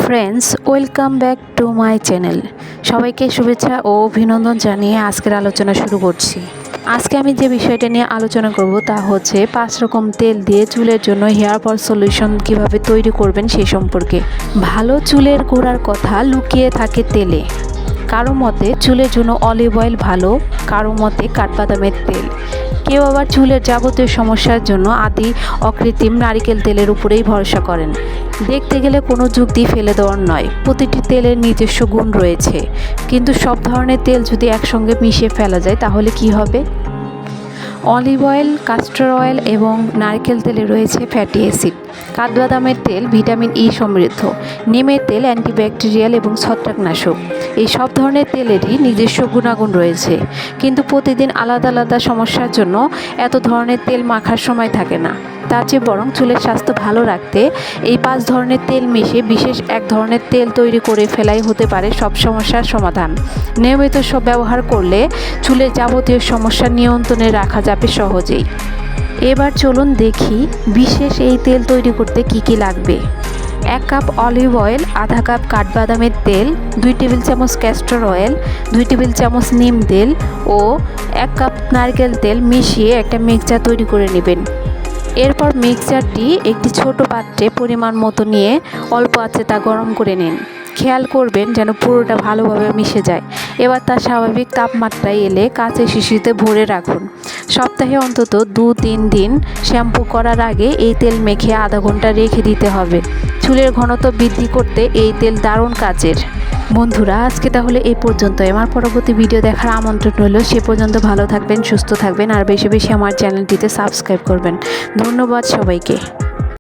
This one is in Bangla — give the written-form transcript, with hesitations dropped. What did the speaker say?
Friends, welcome back to my channel. সবাইকে শুভেচ্ছা ও অভিনন্দন জানিয়ে আজকের আলোচনা শুরু করছি। আজকে আমি যে বিষয়টা নিয়ে আলোচনা করব তা হচ্ছে 5 রকম তেল দিয়ে চুলের জন্য হেয়ার ফল সলিউশন কিভাবে তৈরি করবেন সেই সম্পর্কে। ভালো চুলের গোড়ার কথা লুকিয়ে থাকে তেলে। কারো মতে চুলের জন্য অলিভ অয়েল ভালো, কারো মতে কাঠবাদামের তেল, কেউ আবার চুলের যাবতীয় সমস্যার জন্য আদি অকৃত্রিম নারিকেল তেলের উপরেই ভরসা করেন। দেখতে গেলে কোনো যুক্তি ফেলে দেওয়ার নয়, প্রতিটি তেলের নিজস্ব গুণ রয়েছে, কিন্তু সব ধরনের তেল যদি একসঙ্গে মিশিয়ে ফেলা যায় তাহলে কি হবে? অলিভ অয়েল, কাস্টর অয়েল এবং নারকেল তেলে রয়েছে ফ্যাটি অ্যাসিড। কাঠবাদামের তেল ভিটামিন ই সমৃদ্ধ। নিমের তেল অ্যান্টিব্যাকটেরিয়াল এবং ছত্রাকনাশক। এই সব ধরনের তেলেরই নিজস্ব গুণাগুণ রয়েছে, কিন্তু প্রতিদিন আলাদা আলাদা সমস্যার জন্য এত ধরনের তেল মাখার সময় থাকে না। তার চেয়ে বরং চুলের স্বাস্থ্য ভালো রাখতে এই 5 ধরনের তেল মিশিয়ে বিশেষ এক ধরনের তেল তৈরি করে ফেলাই হতে পারে সব সমস্যার সমাধান। নিয়মিত সব ব্যবহার করলে চুলের যাবতীয় সমস্যা নিয়ন্ত্রণে রাখা যাবে সহজেই। এবার চলুন দেখি বিশেষ এই তেল তৈরি করতে কি কি লাগবে। 1 কাপ অলিভ অয়েল, আধা কাপ কাঠবাদামের তেল, 2 টেবিল চামচ ক্যাস্টর অয়েল, 2 টেবিল চামচ নিম তেল ও 1 কাপ নারকেল তেল মিশিয়ে একটা মিক্সচার তৈরি করে নেবেন। এরপর মিক্সচারটি একটি ছোট পাত্রে পরিমাণ মতো নিয়ে অল্প আঁচে তা গরম করে নিন। খেয়াল করবেন যেন পুরোটা ভালোভাবে মিশে যায়। এবার তার স্বাভাবিক তাপমাত্রায় এলে কাঁচের শিশিতে ভরে রাখুন। সপ্তাহে অন্তত 2-3 দিন শ্যাম্পু করার আগে এই তেল মেখে আধা ঘন্টা রেখে দিতে হবে। চুলের ঘনত্ব বৃদ্ধি করতে এই তেল দারুণ কাজের। বন্ধুরা, আজকে তাহলে এই পর্যন্ত। আমার পরবর্তী ভিডিও দেখার আমন্ত্রণ রইল। সে পর্যন্ত ভালো থাকবেন, সুস্থ থাকবেন আর বেশি বেশি আমার চ্যানেলটিতে সাবস্ক্রাইব করবেন। ধন্যবাদ সবাইকে।